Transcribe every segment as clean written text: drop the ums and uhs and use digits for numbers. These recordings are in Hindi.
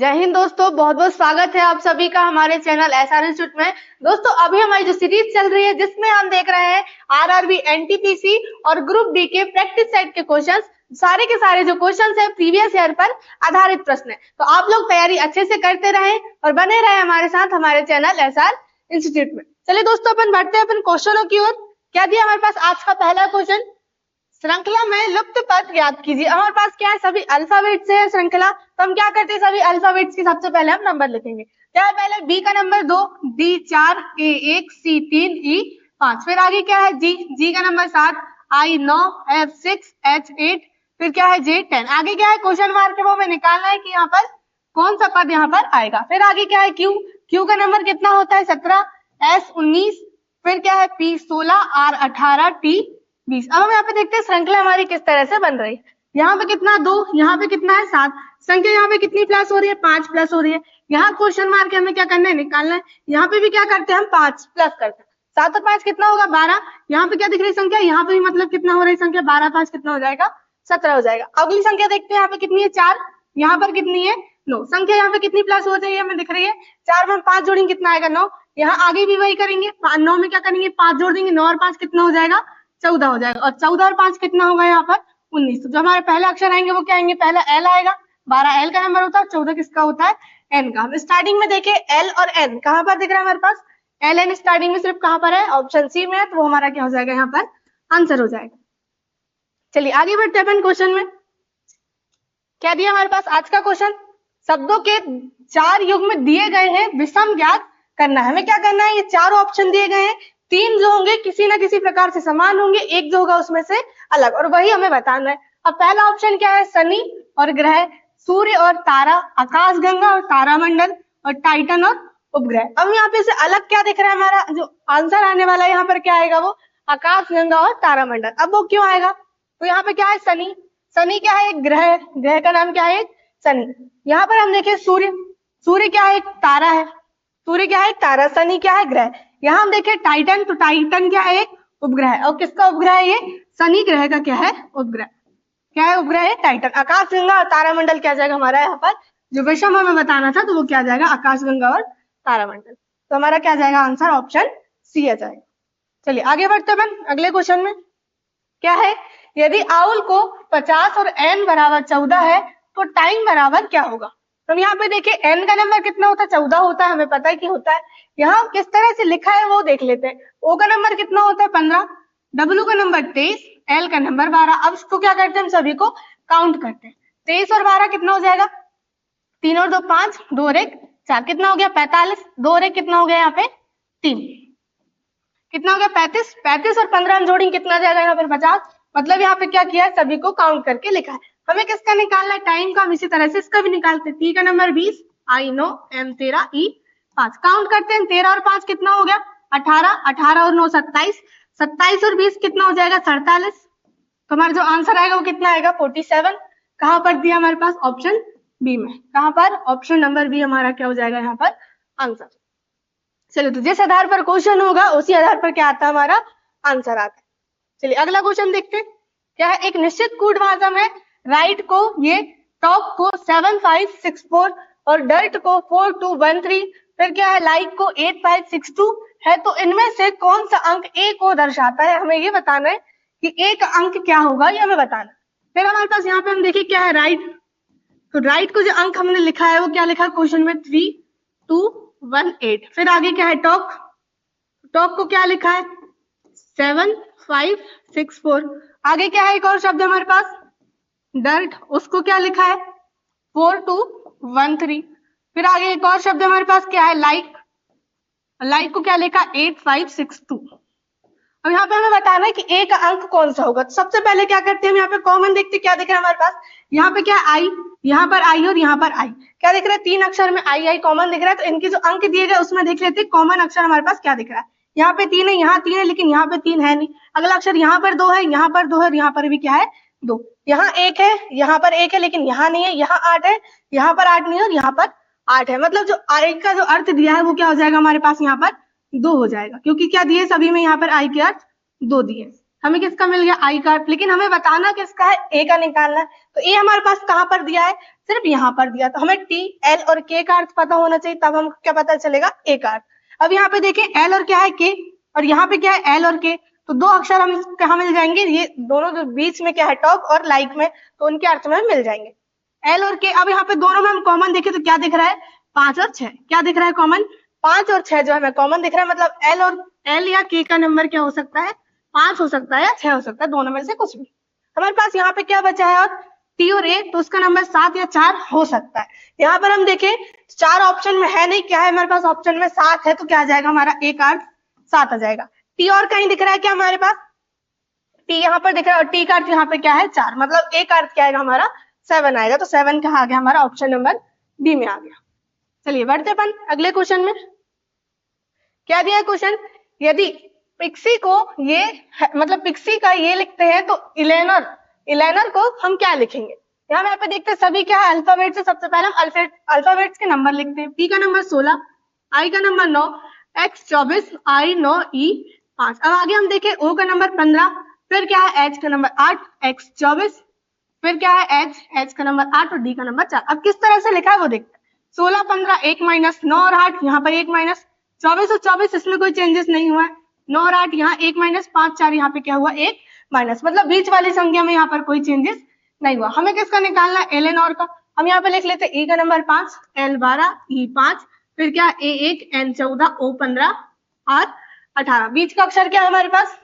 जय हिंद दोस्तों, बहुत बहुत स्वागत है आप सभी का हमारे चैनल एसआर इंस्टीट्यूट में। दोस्तों अभी हमारी जो सीरीज चल रही है जिसमें हम देख रहे हैं आरआरबी, एनटीपीसी और ग्रुप डी के प्रैक्टिस सेट के क्वेश्चंस। सारे के सारे जो क्वेश्चंस है प्रीवियस ईयर पर आधारित प्रश्न है, तो आप लोग तैयारी अच्छे से करते रहें और बने रहे हमारे साथ हमारे चैनल एसआर इंस्टीट्यूट में। चलिए दोस्तों अपन बढ़ते हैं अपन क्वेश्चनों की ओर। क्या दिया हमारे पास आज का पहला क्वेश्चन, श्रृंखला में लुप्त पद याद कीजिए। हमारे पास क्या है, सभी अल्फाबेट से है श्रृंखला, तो हम क्या करते हैं, सभी अल्फाबेट्स की सबसे पहले हम नंबर लिखेंगे। क्या है, पहले बी का नंबर 2, डी 4, ए 1, सी 3, ई 5। फिर आगे क्या है, जी का नंबर 7, आई 9, एफ 6, एच 8, फिर क्या है जे 10। आगे क्या है, क्वेश्चन मार्क है वो हमें निकालना है कि यहाँ पर कौन सा पद यहाँ पर आएगा। फिर आगे क्या है, क्यू का नंबर कितना होता है 17, एस 19, फिर क्या है पी 16, आर 18, टी 20। अब हम यहाँ पे देखते हैं श्रृंखला हमारी किस तरह से बन रही है। यहाँ पे कितना 2, यहाँ पे कितना है 7, संख्या यहाँ पे कितनी प्लस हो रही है, 5 प्लस हो रही है। यहाँ क्वेश्चन मार्क हमें क्या करना है, निकालना है। यहाँ पे भी क्या करते हैं हम 5 प्लस करते हैं, 7 और 5 कितना होगा 12। यहाँ पे क्या दिख रही है संख्या, यहाँ पे भी मतलब कितना हो रही है संख्या, 12 5 कितना हो जाएगा 17 हो जाएगा। अगली संख्या देखते हैं, यहाँ पे कितनी है 4, यहाँ पर कितनी है 9। संख्या यहाँ पे कितनी प्लस हो रही है हमें दिख रही है, 4 में 5 जोड़ेंगे कितना आएगा 9। यहाँ आगे भी वही करेंगे, 9 में क्या करेंगे 5 जोड़ देंगे, 9 और 5 कितना हो जाएगा 14 हो जाएगा, और 14 और 5 कितना होगा यहाँ पर 19। तो जो हमारे पहले अक्षर आएंगे वो क्या आएंगे, पहला एल आएगा, 12 एल का नंबर होता है, 14 किसका होता है एन का। हम स्टार्टिंग में देखे एल और एन कहाँ पर दिख रहा है हमारे पास, एल एन स्टार्टिंग में सिर्फ कहाँ पर है, ऑप्शन सी में है, तो वो हमारा क्या हो जाएगा यहाँ पर आंसर हो जाएगा। चलिए आगे बढ़ते हैं अपन क्वेश्चन में। क्या दिया हमारे पास आज का क्वेश्चन, शब्दों के 4 युग्म दिए गए हैं, विषम ज्ञात करना है। हमें क्या करना है, ये चारों ऑप्शन दिए गए हैं, 3 जो होंगे किसी ना किसी प्रकार से समान होंगे, एक जो होगा उसमें से अलग, और वही हमें बताना है। अब पहला ऑप्शन क्या है, शनि और ग्रह, सूर्य और तारा, आकाशगंगा और तारामंडल, और टाइटन और उपग्रह। अब यहाँ पे से अलग क्या दिख रहा है, हमारा जो आंसर आने वाला है यहाँ पर क्या आएगा, वो आकाशगंगा और तारामंडल। अब वो क्यों आएगा, तो यहाँ पे क्या है शनि, शनि क्या है एक ग्रह, ग्रह का नाम क्या है शनि। यहाँ पर हम देखें सूर्य, सूर्य क्या है एक तारा है, सूर्य क्या है तारा, शनि क्या है ग्रह। यहाँ हम देखें टाइटन, तो टाइटन क्या है एक उपग्रह है, और किसका उपग्रह है ये शनि ग्रह का क्या है उपग्रह, क्या है उपग्रह है टाइटन। आकाशगंगा और तारामंडल क्या जाएगा हमारा यहाँ पर, जो विषम हमें बताना था तो वो क्या जाएगा आकाशगंगा और तारामंडल। तो हमारा क्या जाएगा आंसर ऑप्शन सी आ जाएगा। चलिए आगे बढ़ते हैं अगले क्वेश्चन में। क्या है, यदि आउल को 50 और n बराबर 14 है तो टाइम बराबर क्या होगा। तो यहाँ पे देखिए n का नंबर कितना होता है 14 होता है, हमें पता है कि होता है। यहाँ किस तरह से लिखा है वो देख लेते हैं। O का नंबर कितना होता है 15, W का नंबर 23, L का नंबर 12। अब इसको क्या करते हैं, हम सभी को काउंट करते हैं। 23 और 12 कितना हो जाएगा, 3 और 2 5, 2 और 1 4, कितना हो गया 45, 2 और 1 कितना हो गया यहाँ पे 3, कितना हो गया 35, 35 और 15 हम जोड़ेंगे कितना जाएगा यहाँ पर 50। मतलब यहाँ पे क्या किया है, सभी को काउंट करके लिखा है। हमें किसका निकालना है टाइम का, हम इसी तरह से इसका भी निकालते हैं। टी का नंबर 20, आई 9, एम 13, ई 5। काउंट करते हैं, 13 और 5 कितना हो गया 18, 18 और 9 27, 27 और 20 कितना हो जाएगा 47। तो हमारा जो आंसर आएगा वो कितना आएगा 47। कहाँ पर दिया हमारे पास, ऑप्शन बी में। कहाँ पर, ऑप्शन नंबर बी हमारा क्या हो जाएगा यहाँ पर आंसर। चलिए तो जिस आधार पर क्वेश्चन होगा उसी आधार पर क्या आता है हमारा आंसर आता है। चलिए अगला क्वेश्चन देखते हैं। क्या है, एक निश्चित कूटभाषा में राइट को ये टॉप को 7564 और डर्ट को 4213, फिर क्या है लाइक को 8562 है, तो इनमें से कौन सा अंक ए को दर्शाता है। हमें ये बताना है कि ए का अंक क्या होगा, ये हमें बताना। फिर हमारे पास यहाँ पे हम देखिए क्या है राइट, तो राइट को जो अंक हमने लिखा है वो क्या लिखा है क्वेश्चन में 3218। फिर आगे क्या है टॉक, टॉक को क्या लिखा है 7564। आगे क्या है एक और शब्द हमारे पास डर्ट, उसको क्या लिखा है 4213। फिर आगे एक और शब्द हमारे पास क्या है लाइक, लाइक को क्या लिखा 8562। अब यहाँ पे हमें बताना है कि ए का अंक कौन सा होगा। तो सबसे पहले क्या करते हैं हम यहाँ पे कॉमन देखते हैं, क्या दिख रहा है हमारे पास, यहाँ पे क्या है आई, यहाँ पर आई और यहाँ पर आई, क्या दिख रहा है 3 अक्षर में आई आई कॉमन दिख रहा है। तो इनके जो अंक दिए गए उसमें देख लेते हैं कॉमन अक्षर हमारे पास क्या दिख रहा है। यहाँ पे 3 है, यहाँ 3 है, लेकिन यहाँ पे 3 है नहीं। अगला अक्षर यहाँ पर 2 है, यहाँ पर 2 है, यहाँ पर भी क्या है 2। यहाँ 1 है, यहाँ पर 1 है, लेकिन यहाँ नहीं है। यहाँ 8 है, यहाँ पर 8 नहीं है, और यहाँ पर 8 है। मतलब जो आई का जो अर्थ दिया है वो क्या हो जाएगा हमारे पास यहाँ पर 2 हो जाएगा, क्योंकि क्या दिए सभी में यहाँ पर आई के अर्थ 2 दिए। हमें किसका मिल गया आई का अर्थ, लेकिन हमें बताना किसका है, ए का निकालना है। तो ए हमारे पास कहाँ पर दिया है, सिर्फ यहाँ पर दिया, तो हमें टी एल और के का अर्थ पता होना चाहिए, तब हम क्या पता चलेगा ए का अर्थ। अब यहाँ पे देखें एल और क्या है के, और यहाँ पे क्या है एल और के, तो दो अक्षर हम कहाँ मिल जाएंगे, ये दोनों जो बीच में क्या है टॉप और लाइक में, तो उनके अर्थ में मिल जाएंगे एल और के। अब यहाँ पे दोनों में हम कॉमन देखें तो क्या दिख रहा है, 5 और 6, क्या दिख रहा है कॉमन, 5 और 6 जो हमें कॉमन दिख रहा है, मतलब एल और एल या के का नंबर क्या हो सकता है, 5 हो सकता है या 6 हो सकता है, दोनों में से कुछ भी। हमारे पास यहाँ पे क्या बचा है और टी और ए, तो उसका नंबर 7 या 4 हो सकता है। यहाँ पर हम देखें 4 ऑप्शन में है नहीं, क्या है हमारे पास ऑप्शन में 7 है, तो क्या आ जाएगा हमारा ए का अर्थ 7 आ जाएगा। टी और कहीं दिख रहा है क्या हमारे पास, टी यहाँ पर दिख रहा है और टी का अर्थ यहाँ पे क्या है 4, मतलब ए का अर्थ क्या आएगा हमारा 7 आएगा, तो 7 कहाँ आ गया हमारा ऑप्शन नंबर बी में आ गया। चलिए बढ़ते अपन अगले क्वेश्चन में। क्या दिया है क्वेश्चन, यदि पिक्सी को ये मतलब पिक्सी का ये लिखते हैं तो इलेनर को हम क्या लिखेंगे। यहाँ पे देखते हैं सभी क्या है अल्फाबेट से, सबसे पहले हम अल्फाबेट्स के नंबर लिखते हैं। पी का नंबर 16, आई का नंबर 9, एक्स 24, आई 9, ई 5। अब आगे हम देखें ओ का नंबर 15, फिर क्या है एच का नंबर 8, एक्स 24, फिर क्या है एच का नंबर 8 और डी का नंबर 4। अब किस तरह से लिखा है वो देखते हैं। 16 15 1 माइनस, 9 और 8 यहाँ पर 1 माइनस, 24 और 24 इसमें कोई चेंजेस नहीं हुआ है, 9 और 8 यहाँ 1 माइनस, 5 4 यहाँ पे क्या हुआ 1 माइनस, मतलब बीच वाली संख्या में यहाँ पर कोई चेंजेस नहीं हुआ। हमें किसका निकालना है, एल एन और का। हम यहाँ पे लिख लेते हैं ई का नंबर 5, एल 12, ई 5, फिर क्या ए 1, एन 14, ओ 15 और 18। बीच का अक्षर क्या है हमारे पास,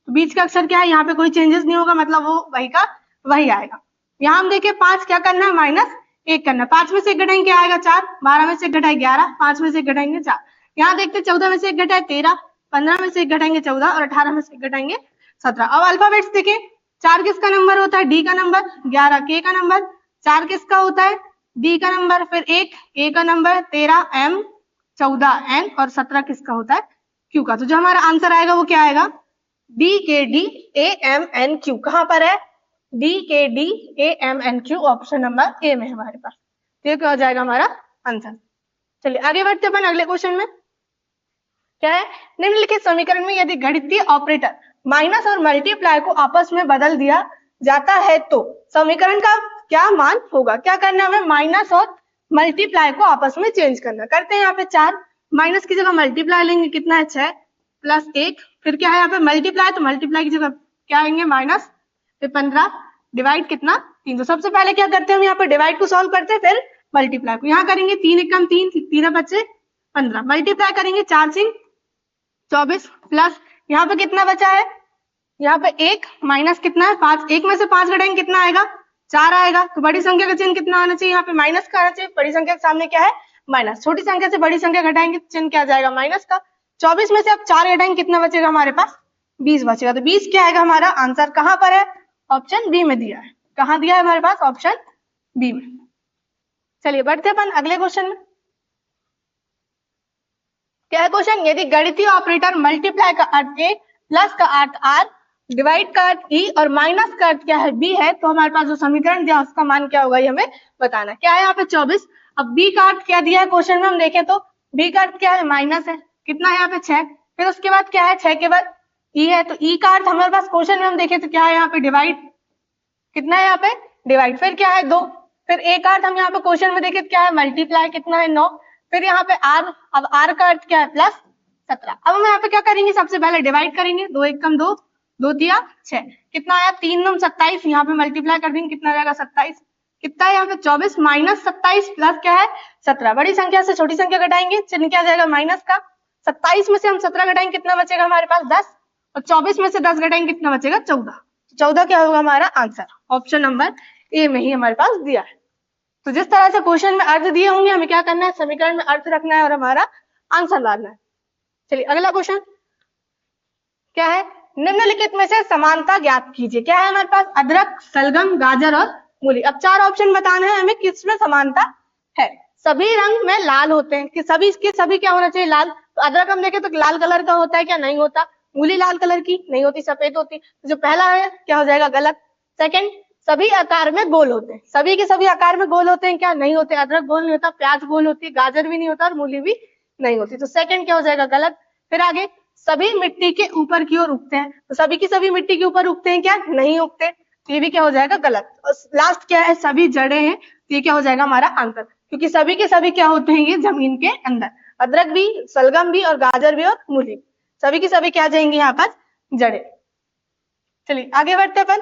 बीच का अक्षर क्या है, यहाँ पे कोई चेंजेस नहीं होगा, मतलब वो वही का वही आएगा। यहाँ हम देखें 5 क्या करना है माइनस 1 करना है, 5 में से 1 घटाएंगे क्या आएगा 4, 12 में से 1 घटाए 11, 5 में से 1 घटाएंगे 4। यहाँ देखते 14 में से 1 घटाए 13, 15 में से 1 घटाएंगे 14 और 18 में से 1 घटाएंगे 17। अब अल्फाबेट्स देखें, 4 किसका नंबर होता है, डी का नंबर, 11 के का नंबर, 4 किसका होता है, डी का नंबर, फिर 1 ए का नंबर, 13 एम, 14 एन और 17 किसका होता है क्यू का। तो जो हमारा आंसर आएगा वो क्या आएगा, D K D A M N Q. कहां पर है, D K D A M N Q, option number A में है हमारे पास। तो क्या हो जाएगा हमारा आंसर। चलिए आगे बढ़ते अपन अगले क्वेश्चन में। क्या है, निम्नलिखित समीकरण में यदि गणितीय ऑपरेटर माइनस और मल्टीप्लाई को आपस में बदल दिया जाता है तो समीकरण का क्या मान होगा। क्या करना है हमें, माइनस और मल्टीप्लाई को आपस में चेंज करना। करते हैं यहाँ पे 4, माइनस की जगह मल्टीप्लाई लेंगे, कितना है 6 प्लस 1, फिर क्या है यहाँ पे मल्टीप्लाई, तो मल्टीप्लाई की जगह क्या लेंगे माइनस, फिर 15 डिवाइड कितना 3। तो सबसे पहले क्या करते हैं हम यहाँ पे डिवाइड को सॉल्व करते हैं, फिर मल्टीप्लाई को। यहाँ करेंगे 3 एकम 3, 3 बचे 15, मल्टीप्लाई करेंगे 4 सिंह 24 प्लस यहाँ पे कितना बचा है, यहाँ पे 1 माइनस कितना है 5, 1 में से 5 घटाएंगे कितना आएगा 4 आएगा। तो बड़ी संख्या का चिन्ह कितना आना चाहिए, यहाँ पे माइनस का आना चाहिए, बड़ी संख्या के सामने क्या है माइनस, छोटी संख्या से बड़ी संख्या घटाएंगे चिन्ह क्या आ जाएगा माइनस का। 24 में से अब 4 घटाएंगे कितना बचेगा हमारे पास 20 बचेगा। तो 20 क्या आएगा हमारा आंसर, कहां पर है, ऑप्शन बी में दिया है। कहां दिया है हमारे पास, ऑप्शन बी में। चलिए बढ़ते अपन अगले क्वेश्चन में। क्या है क्वेश्चन, यदि गणितीय ऑपरेटर मल्टीप्लाई का अर्थ ए, प्लस का अर्थ आर, डिवाइड का अर्थ ई और माइनस का अर्थ क्या है बी है, तो हमारे पास जो समीकरण दिया उसका मान क्या होगा ये हमें बताना। क्या है यहाँ पे 24, अब बी का अर्थ क्या दिया है क्वेश्चन में हम देखें तो बी का अर्थ क्या है माइनस है, कितना है यहाँ पे 6, फिर उसके बाद क्या है 6 के बाद ई है, तो ई का अर्थ हमारे पास क्वेश्चन में हम देखें तो क्या है यहाँ पे डिवाइड, कितना है यहाँ पे डिवाइड, फिर क्या है 2, फिर ए का अर्थ हम यहाँ पे क्वेश्चन में देखें क्या है मल्टीप्लाई, कितना है 9, फिर यहाँ पे आर, अब आर का अर्थ क्या है प्लस 17। अब हम यहाँ पे क्या करेंगे, सबसे पहले डिवाइड करेंगे, 2 एकम 2, 2 तिया 6, कितना आया 3 9 27, यहाँ पे मल्टीप्लाई कर देंगे कितना जाएगा 27, कितना है यहाँ पे 24 माइनस 27 प्लस क्या है 17, बड़ी संख्या से छोटी संख्या घटाएंगे चिन्ह क्या जाएगा माइनस का, 27 में से हम 17 घटाएंगे कितना बचेगा हमारे पास 10, और 24 में से 10 घटाएंगे कितना बचेगा 14। 14 क्या होगा हमारा आंसर, ऑप्शन नंबर ए में ही हमारे पास दिया है। तो जिस तरह से क्वेश्चन में अर्थ दिए होंगे हमें क्या करना है, समीकरण में अर्थ रखना है और हमारा आंसर लाना है। चलिए अगला क्वेश्चन क्या है, निम्नलिखित में से समानता ज्ञात कीजिए। क्या है हमारे पास, अदरक, सलगम, गाजर और मूली। अब 4 ऑप्शन बताना है हमें किसमें समानता है। सभी रंग में लाल होते हैं, कि सभी क्या होना चाहिए लाल। तो अदरक हम देखें तो लाल कलर का होता है क्या, नहीं होता। मूली लाल कलर की नहीं होती, सफेद होती। तो जो पहला है क्या हो जाएगा गलत। सेकंड, सभी आकार में गोल होते हैं, सभी के सभी आकार में गोल होते हैं क्या, नहीं होते। अदरक गोल नहीं होता, प्याज गोल होती है, गाजर भी नहीं होता और मूली भी नहीं होती। तो सेकंड क्या हो जाएगा गलत। फिर आगे, सभी मिट्टी के ऊपर की ओर उगते हैं। तो सभी की सभी मिट्टी के ऊपर उगते हैं क्या? नहीं उगते। तो ये भी क्या हो जाएगा? गलत। और लास्ट क्या है? सभी जड़ें हैं। तो ये क्या हो जाएगा हमारा आंसर, क्योंकि सभी के सभी क्या होते हैं? ये जमीन के अंदर। अदरक भी, सलगम भी और गाजर भी और मूली, सभी की सभी क्या आ जाएंगे यहाँ पर? जड़ें। चलिए आगे बढ़ते अपन।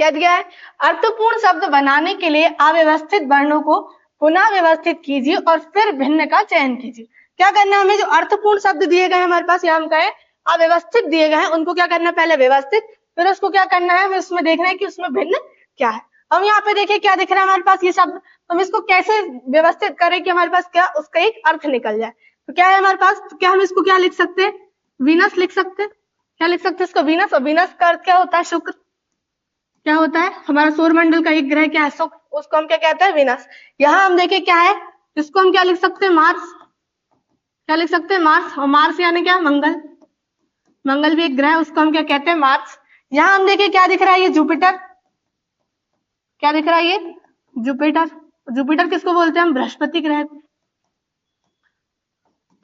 क्या दिया है? अर्थपूर्ण शब्द बनाने के लिए अव्यवस्थित वर्णों को पुनः व्यवस्थित कीजिए और फिर भिन्न का चयन कीजिए। क्या करना है हमें? जो अर्थपूर्ण शब्द दिए गए हमारे पास, यहाँ हम कहें अव्यवस्थित दिए गए हैं, उनको क्या करना है? पहले व्यवस्थित, फिर उसको क्या करना है? हमें उसमें देखना है कि उसमें भिन्न क्या है। हम यहाँ पे देखिए क्या दिख रहा है हमारे पास? ये शब्द। हम इसको कैसे व्यवस्थित करें कि हमारे पास क्या उसका एक अर्थ निकल जाए। तो क्या है हमारे पास? तो क्या हम इसको क्या लिख सकते हैं? वीनस लिख सकते हैं। क्या लिख सकते हैं इसको? वीनस। और वीनस का अर्थ क्या होता है? शुक्र। क्या होता है? हमारा सौरमंडल का एक ग्रह क्या है? शुक्र। उसको हम क्या कहते हैं? वीनस। यहाँ हम देखें क्या है, इसको हम क्या लिख सकते हैं? मार्स। क्या लिख सकते हैं? मार्स। और मार्स यानी क्या? मंगल। मंगल भी एक ग्रह है, उसको हम क्या कहते हैं? मार्स। यहाँ हम देखें क्या दिख रहा है? ये जुपिटर। क्या दिख रहा है? ये जुपिटर। जुपिटर किसको बोलते हैं हम? बृहस्पति ग्रह।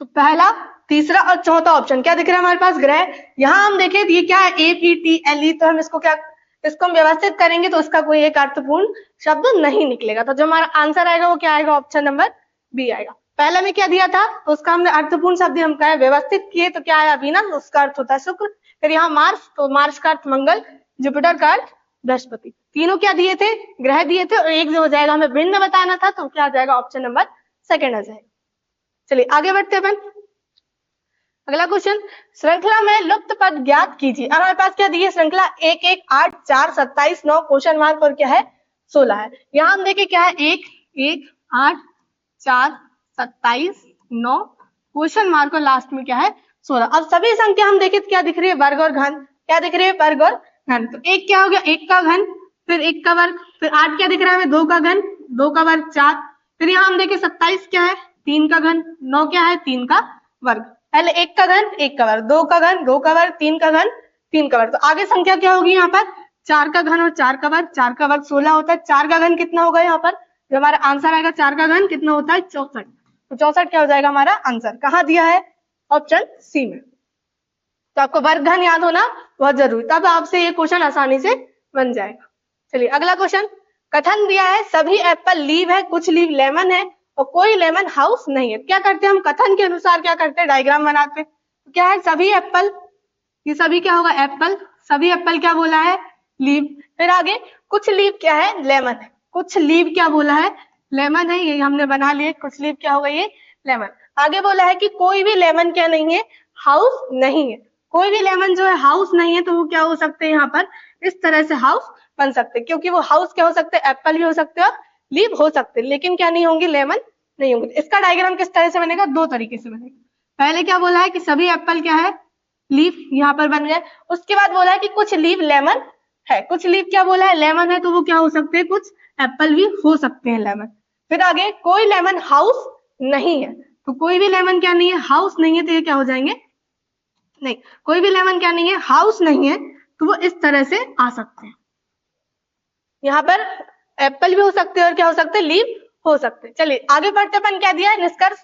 तो पहला, तीसरा और चौथा ऑप्शन क्या दिख रहा है हमारे पास? ग्रह। यहाँ हम देखें ये क्या है? APTLE। तो हम इसको क्या, इसको हम व्यवस्थित करेंगे तो उसका कोई एक अर्थपूर्ण शब्द नहीं निकलेगा। तो जो हमारा आंसर आएगा वो क्या आएगा? ऑप्शन नंबर बी आएगा। पहले में क्या दिया था? तो उसका हमने अर्थपूर्ण शब्द हम कहें व्यवस्थित किए तो क्या आया? वीनस। उसका अर्थ होता है शुक्र। फिर यहाँ मार्स, तो मार्स का अर्थ मंगल, जुपिटर का अर्थ बृहस्पति। तीनों क्या दिए थे? ग्रह दिए थे। और एक जो हो जाएगा हमें भिन्न बताना था, तो क्या आ जाएगा? ऑप्शन नंबर सेकेंड आ जाएगा। चलिए आगे बढ़ते हैं अपन। अगला क्वेश्चन, श्रृंखला में लुप्त पद ज्ञात कीजिए। हमारे पास क्या दी है? श्रृंखला 1, 1, 8, 4, 27, 9, क्वेश्चन मार्क और क्या है? 16 है। यहाँ हम देखें क्या है? 1, 1, 8, 4, 27, 9, क्वेश्चन मार्क और लास्ट में क्या है? 16। अब सभी संख्या हम देखें क्या दिख रही है? वर्ग और घन। क्या दिख रही है? वर्ग और घन। तो 1 क्या हो गया? 1 का घन, फिर 1 का वर्ग, फिर 8 क्या दिख रहा है हमें? 2 का घन, 2 का वर्ग 4, फिर यहाँ हम देखें 27 क्या है? 3 का घन, 9 क्या है? 3 का वर्ग। पहले 1 का घन, 1 का वर्ग, 2 का घन, 2 का वर्ग, 3 का घन, 3 का वर्ग। तो आगे संख्या क्या होगी यहाँ पर? 4 का घन और 4 का वर्ग। 4 का वर्ग 16 होता है। 4 का घन कितना होगा यहाँ पर? जो हमारा आंसर आएगा 4 का घन कितना होता है? 64। तो 64 क्या हो जाएगा हमारा आंसर? कहाँ दिया है? ऑप्शन सी में। तो आपको वर्ग घन याद होना बहुत जरूरी, तब आपसे ये क्वेश्चन आसानी से बन जाएगा। चलिए अगला क्वेश्चन, कथन दिया है सभी एप्पल लीव है, कुछ लीव लेमन है और कोई लेमन हाउस नहीं है। क्या करते हैं हम? कथन के अनुसार क्या करते हैं? डायग्राम बनाते हैं। तो क्या है? सभी एप्पल, ये सभी क्या होगा? एप्पल। सभी एप्पल क्या बोला है? लीव। फिर आगे कुछ लीव क्या है? लेमन है। कुछ लीव क्या बोला है? लेमन है। ये हमने बना लिए। कुछ लीव क्या होगा? ये लेमन। आगे बोला है कि कोई भी लेमन क्या नहीं है? हाउस नहीं है। कोई भी लेमन जो है हाउस नहीं है, तो वो क्या हो सकते हैं यहाँ पर? इस तरह से हाउस बन सकते हैं, क्योंकि वो हाउस क्या हो सकते हैं? एप्पल भी हो सकते हैं और लीव हो सकते हैं, लेकिन क्या नहीं होंगे? लेमन नहीं होंगे। इसका डायग्राम किस तरह से बनेगा? दो तरीके से बनेगा। पहले क्या बोला है कि सभी एप्पल क्या है? लीफ, यहाँ पर बन गए। उसके बाद बोला है कि कुछ लीव लेमन है। कुछ लीव क्या बोला है? लेमन है, तो वो क्या हो सकते हैं? कुछ एप्पल भी हो सकते हैं लेमन। फिर आगे कोई लेमन हाउस नहीं है, तो कोई भी लेमन क्या नहीं है? हाउस नहीं है, तो ये क्या हो जाएंगे? नहीं, कोई भी लेमन क्या नहीं है? हाउस नहीं है, तो वो इस तरह से आ सकते हैं। यहाँ पर एप्पल भी हो सकते हैं और क्या हो सकते हैं? लीव हो सकते हैं। चलिए आगे बढ़ते अपन। क्या दिया है निष्कर्ष?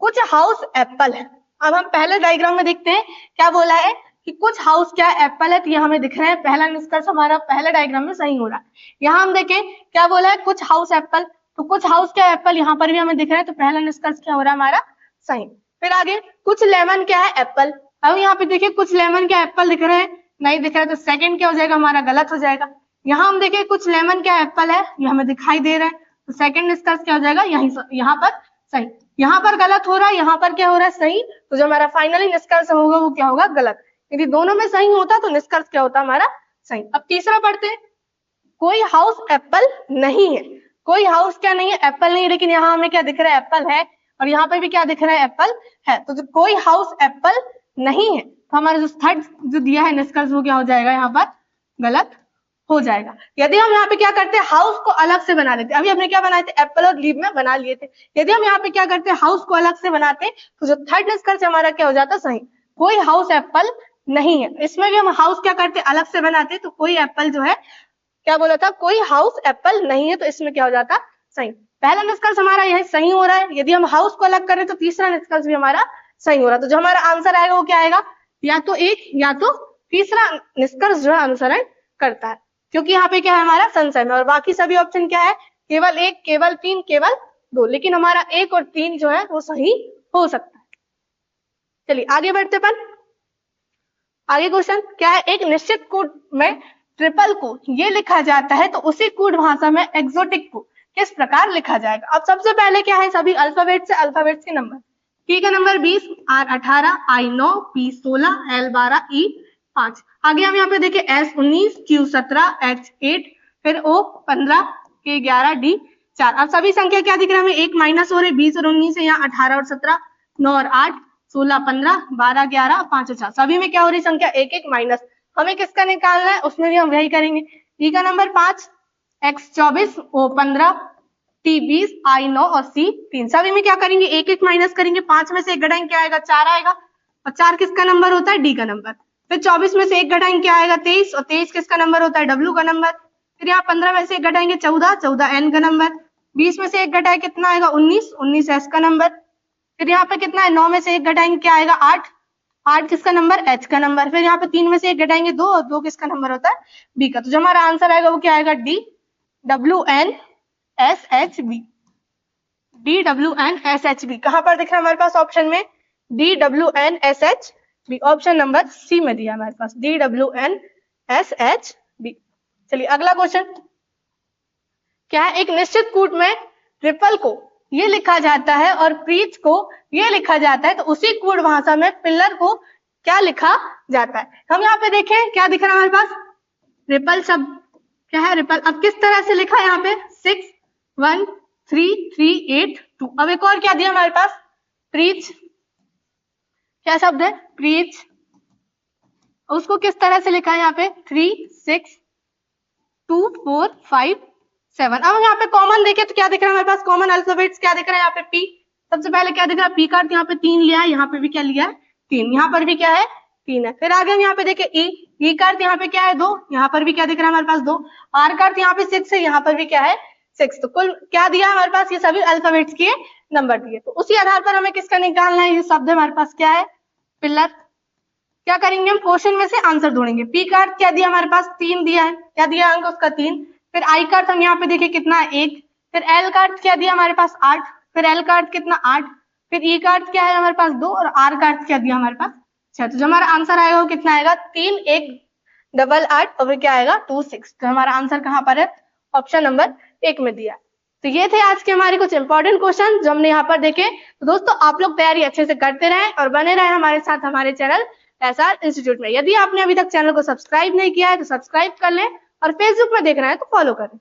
कुछ हाउस एप्पल है। अब हम पहले डायग्राम में देखते हैं क्या बोला है कि कुछ हाउस क्या एप्पल है। तो ये हमें दिख रहा है पहला निष्कर्ष हमारा पहले डायग्राम में सही हो रहा है। यहाँ हम देखें क्या बोला है? कुछ हाउस एप्पल। तो कुछ हाउस क्या एप्पल, यहाँ पर भी हमें दिख रहा है। तो पहला निष्कर्ष क्या हो रहा है हमारा? सही। फिर आगे कुछ लेमन क्या है? एप्पल। अब यहाँ पे देखिए कुछ लेमन क्या एप्पल दिख रहे हैं? नहीं दिख रहा है, तो सेकंड क्या हो जाएगा हमारा? गलत हो जाएगा। यहाँ हम देखें कुछ लेमन क्या एप्पल है, ये हमें दिखाई दे रहा है, तो सेकंड निष्कर्ष क्या हो जाएगा? यहाँ पर सही। यहाँ पर गलत हो रहा है, यहाँ पर क्या हो रहा है? सही। तो जो हमारा फाइनली निष्कर्ष होगा वो क्या होगा? गलत। यदि दोनों में सही होता तो निष्कर्ष क्या होता हमारा? सही। अब तीसरा पढ़ते हैं। कोई हाउस एप्पल नहीं है। कोई हाउस क्या नहीं है? एप्पल नहीं है, लेकिन यहाँ हमें क्या दिख रहा है? एप्पल है। और यहाँ पर भी क्या दिख रहा है? एप्पल है। तो जो कोई हाउस एप्पल नहीं है, तो हमारा जो थर्ड जो दिया है निष्कर्ष वो क्या हो जाएगा? यहाँ पर गलत हो जाएगा। यदि हम यहाँ पे क्या करते हैं? हाउस को अलग से बना लेते। अभी हमने क्या बनाए थे? एप्पल और लीव में बना लिए थे। यदि हम यहाँ पे क्या करते हैं? हाउस को अलग से बनाते, तो जो थर्ड निष्कर्ष हमारा क्या हो जाता? सही। कोई हाउस एप्पल नहीं है। इसमें भी हम हाउस क्या करते? अलग से बनाते, तो कोई एप्पल जो है क्या बोला था? कोई हाउस एप्पल नहीं है, तो इसमें क्या हो जाता? सही। पहला निष्कर्ष हमारा यह सही हो रहा है। यदि हम हाउस को अलग करें तो तीसरा निष्कर्ष भी हमारा सही हो रहा। तो जो हमारा आंसर आएगा वो क्या आएगा, या तो एक या तो तीसरा निष्कर्ष जो है अनुसरण करता है, क्योंकि यहाँ पे क्या है हमारा संशय में, और बाकी सभी ऑप्शन क्या है, केवल एक, केवल तीन, केवल दो, लेकिन हमारा एक और तीन जो है वो सही हो सकता है। चलिए आगे बढ़ते अपन। आगे क्वेश्चन क्या है, एक निश्चित कोड में ट्रिपल को ये लिखा जाता है तो उसी कोड भाषा में एक्सोटिक को किस प्रकार लिखा जाएगा। अब सबसे पहले क्या है, सभी अल्फाबेट से अल्फाबेट्स के नंबर, T का number 20, R 18, I 9, P 16, L 12, E 5। आगे हम यहाँ पे देखें S 19, Q 17, H 8, फिर O 15, K 11, D 4। अब सभी संख्या क्या दिख रहा है हमें, एक माइनस हो रहे 20 और 19 है, यहाँ 18 और 17, 9 और 8, 16, 15, 12, 11, 5 और 4, सभी में क्या हो रही संख्या एक एक माइनस। हमें किसका निकालना है, उसमें भी हम वही करेंगे। E का number 5, X 24, O 15, T 20, I 9 और C 3, सभी में क्या करेंगे एक एक माइनस करेंगे। 5 में से एक घटाएंगे क्या आएगा, 4 आएगा, और 4 किसका नंबर होता है, D का नंबर। फिर 24 में से एक घटाएंगे क्या आएगा, 23, और 23 किसका नंबर होता है, W का नंबर। फिर यहाँ 15 में से एक घटाएंगे 14, 14 N का नंबर। 20 में से एक घटाए कितना आएगा, 19, 19 S का नंबर। फिर यहाँ पे कितना है, 9 में से एक घटाएंगे क्या आएगा, 8, 8 किसका नंबर, H का नंबर। फिर यहाँ पे 3 में से एक घटाएंगे 2, और 2 किसका नंबर होता है, B का। तो जो हमारा आंसर आएगा वो क्या आएगा, D W N S H B, D W N S H B। कहां पर दिख रहा है हमारे पास ऑप्शन में, D W N S H B, option number C में दिया हमारे पास, D W N S H B। चलिए अगला क्वेश्चन क्या है, एक निश्चित कूट में ट्रिपल को ये लिखा जाता है और प्रीच को ये लिखा जाता है तो उसी कूट भाषा में पिलर को क्या लिखा जाता है। हम यहाँ पे देखें क्या दिख रहा है हमारे पास, ट्रिपल शब्द क्या है, रिपल। अब किस तरह से लिखा है यहाँ पे, 6 1 3 3 8 2। अब एक और क्या दिया हमारे पास, प्रीच, क्या शब्द है, प्रीच, उसको किस तरह से लिखा है यहाँ पे, 3 6 2 4 5 7। अब यहाँ पे कॉमन देखे तो क्या दिख रहा है हमारे पास, कॉमन अल्फाबेट्स क्या दिख रहा है यहाँ पे, P सबसे पहले क्या दिख रहा है, P का अर्थ यहाँ पे 3 लिया है, यहाँ पे भी क्या लिया है 3, यहाँ पर भी क्या है 3 है। फिर आगे हम यहाँ पे देखें E का अर्थ यहाँ पे क्या है 2, यहाँ पर भी क्या दिख रहा है हमारे पास 2। R का अर्थ यहाँ पे 6 है, यहाँ पर भी क्या है 6। तो कुल क्या दिया हमारे पास, ये सभी अल्फाबेट्स के नंबर दिए। तो उसी आधार पर हमें किसका निकालना है, ये शब्द हमारे पास क्या है, पिलर। क्या करेंगे हम, क्वेश्चन में से आंसर ढूंढेंगे। P का अर्थ क्या दिया हमारे पास, 3 दिया है, क्या दिया अंक उसका 3। फिर I का अर्थ हम यहाँ पे देखिए कितना है 1। फिर L का अर्थ क्या दिया हमारे पास 8। फिर L का अर्थ कितना 8। फिर E का अर्थ क्या है हमारे पास 2, और R का अर्थ क्या दिया हमारे पास 6। तो जो हमारा आंसर आएगा वो कितना आएगा, 3 1 8 8, और फिर क्या आएगा 2 6। तो हमारा आंसर कहाँ पर है, ऑप्शन नंबर 1 में दिया। तो ये थे आज के हमारे कुछ इंपॉर्टेंट क्वेश्चन जो हमने यहाँ पर देखे। तो दोस्तों आप लोग तैयारी अच्छे से करते रहें और बने रहें हमारे साथ हमारे चैनल एसआर इंस्टीट्यूट में। यदि आपने अभी तक चैनल को सब्सक्राइब नहीं किया है तो सब्सक्राइब कर लें, और फेसबुक में देख रहे हैं तो फॉलो करें।